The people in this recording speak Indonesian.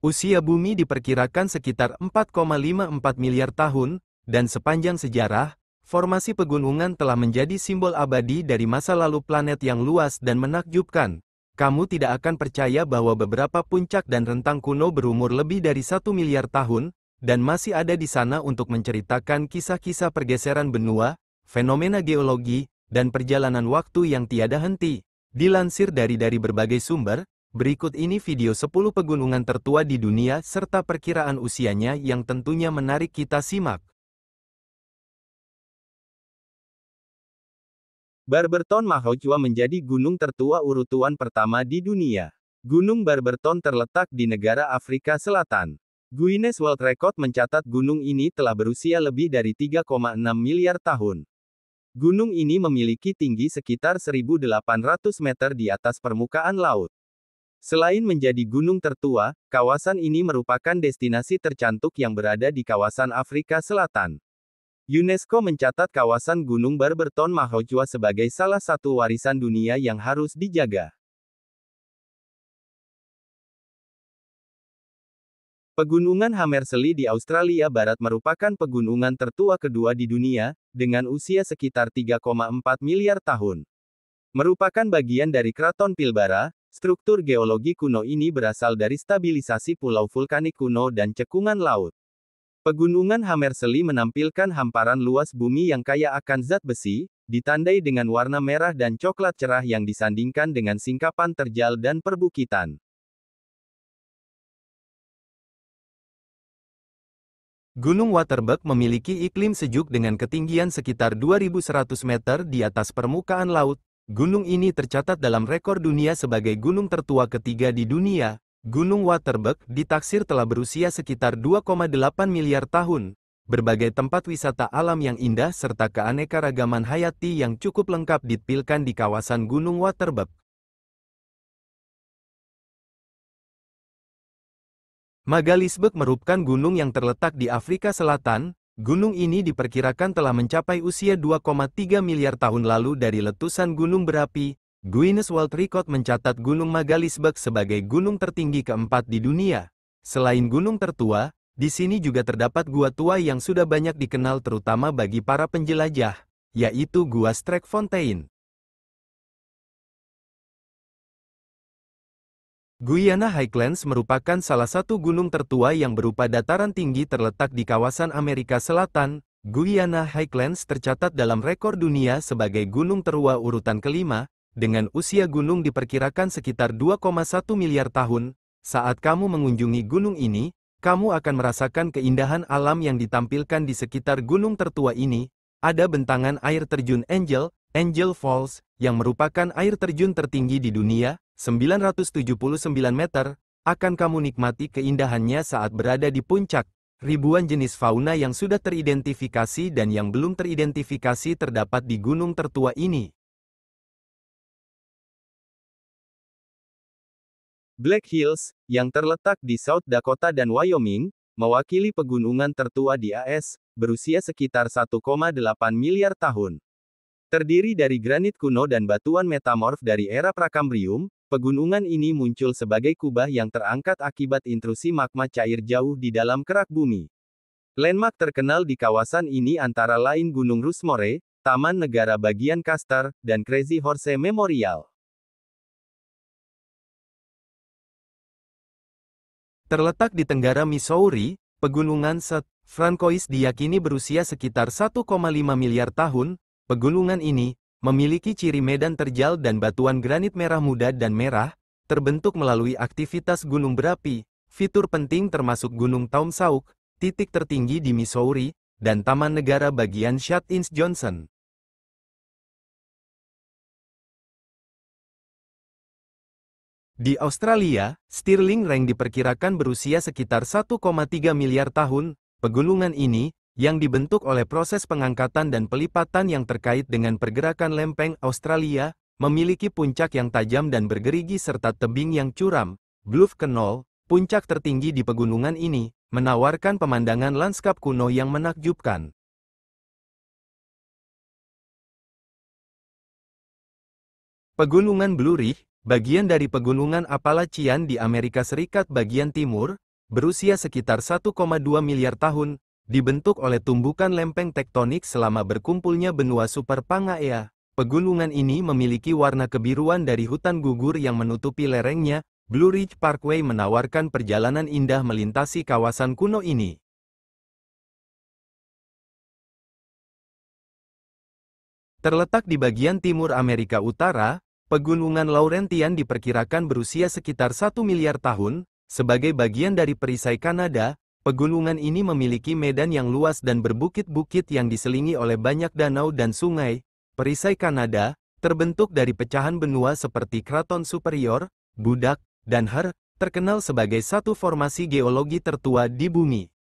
Usia bumi diperkirakan sekitar 4,54 miliar tahun, dan sepanjang sejarah, formasi pegunungan telah menjadi simbol abadi dari masa lalu planet yang luas dan menakjubkan. Kamu tidak akan percaya bahwa beberapa puncak dan rentang kuno berumur lebih dari 1 miliar tahun, dan masih ada di sana untuk menceritakan kisah-kisah pergeseran benua, fenomena geologi, dan perjalanan waktu yang tiada henti. Dilansir dari berbagai sumber, berikut ini video 10 pegunungan tertua di dunia serta perkiraan usianya yang tentunya menarik kita simak. Barberton Mahochua menjadi gunung tertua urutan pertama di dunia. Gunung Barberton terletak di negara Afrika Selatan. Guinness World Record mencatat gunung ini telah berusia lebih dari 3,6 miliar tahun. Gunung ini memiliki tinggi sekitar 1.800 meter di atas permukaan laut. Selain menjadi gunung tertua, kawasan ini merupakan destinasi tercantik yang berada di kawasan Afrika Selatan. UNESCO mencatat kawasan Gunung Barberton Mahochua sebagai salah satu warisan dunia yang harus dijaga. Pegunungan Hamersely di Australia Barat merupakan pegunungan tertua kedua di dunia, dengan usia sekitar 3,4 miliar tahun. Merupakan bagian dari Kraton Pilbara, struktur geologi kuno ini berasal dari stabilisasi pulau vulkanik kuno dan cekungan laut. Pegunungan Hamersely menampilkan hamparan luas bumi yang kaya akan zat besi, ditandai dengan warna merah dan coklat cerah yang disandingkan dengan singkapan terjal dan perbukitan. Gunung Waterberg memiliki iklim sejuk dengan ketinggian sekitar 2.100 meter di atas permukaan laut. Gunung ini tercatat dalam rekor dunia sebagai gunung tertua ketiga di dunia. Gunung Waterberg ditaksir telah berusia sekitar 2,8 miliar tahun. Berbagai tempat wisata alam yang indah serta keanekaragaman hayati yang cukup lengkap ditampilkan di kawasan Gunung Waterberg. Magaliesberg merupakan gunung yang terletak di Afrika Selatan. Gunung ini diperkirakan telah mencapai usia 2,3 miliar tahun lalu dari letusan gunung berapi. Guinness World Record mencatat Gunung Magaliesberg sebagai gunung tertinggi keempat di dunia. Selain gunung tertua, di sini juga terdapat gua tua yang sudah banyak dikenal terutama bagi para penjelajah, yaitu Gua Streckfontein. Guiana Highlands merupakan salah satu gunung tertua yang berupa dataran tinggi terletak di kawasan Amerika Selatan. Guiana Highlands tercatat dalam rekor dunia sebagai gunung tertua urutan kelima, dengan usia gunung diperkirakan sekitar 2,1 miliar tahun. Saat kamu mengunjungi gunung ini, kamu akan merasakan keindahan alam yang ditampilkan di sekitar gunung tertua ini. Ada bentangan air terjun Angel Falls, yang merupakan air terjun tertinggi di dunia, 979 meter, akan kamu nikmati keindahannya saat berada di puncak. Ribuan jenis fauna yang sudah teridentifikasi dan yang belum teridentifikasi terdapat di gunung tertua ini. Black Hills, yang terletak di South Dakota dan Wyoming, mewakili pegunungan tertua di AS, berusia sekitar 1,8 miliar tahun. Terdiri dari granit kuno dan batuan metamorf dari era Prakambrium, pegunungan ini muncul sebagai kubah yang terangkat akibat intrusi magma cair jauh di dalam kerak bumi. Landmark terkenal di kawasan ini antara lain Gunung Rushmore, Taman Negara Bagian Custer, dan Crazy Horse Memorial. Terletak di Tenggara Missouri, pegunungan St. Francois diyakini berusia sekitar 1,5 miliar tahun. Pegunungan ini memiliki ciri medan terjal dan batuan granit merah muda dan merah, terbentuk melalui aktivitas gunung berapi. Fitur penting termasuk Gunung Taumsauk, titik tertinggi di Missouri, dan Taman Negara Bagian Shut-ins-Johnson. Di Australia, Stirling Range diperkirakan berusia sekitar 1,3 miliar tahun. Pegunungan ini, yang dibentuk oleh proses pengangkatan dan pelipatan yang terkait dengan pergerakan lempeng Australia, memiliki puncak yang tajam dan bergerigi serta tebing yang curam. Bluff Knoll, puncak tertinggi di pegunungan ini, menawarkan pemandangan lanskap kuno yang menakjubkan. Pegunungan Blue Ridge, bagian dari pegunungan Appalachian di Amerika Serikat bagian timur, berusia sekitar 1,2 miliar tahun, dibentuk oleh tumbukan lempeng tektonik selama berkumpulnya benua Super Pangaea. Pegunungan ini memiliki warna kebiruan dari hutan gugur yang menutupi lerengnya. Blue Ridge Parkway menawarkan perjalanan indah melintasi kawasan kuno ini. Terletak di bagian timur Amerika Utara, Pegunungan Laurentian diperkirakan berusia sekitar 1 miliar tahun. Sebagai bagian dari perisai Kanada, pegunungan ini memiliki medan yang luas dan berbukit-bukit yang diselingi oleh banyak danau dan sungai. Perisai Kanada terbentuk dari pecahan benua seperti Kraton Superior, Budak, dan Her, terkenal sebagai satu formasi geologi tertua di bumi.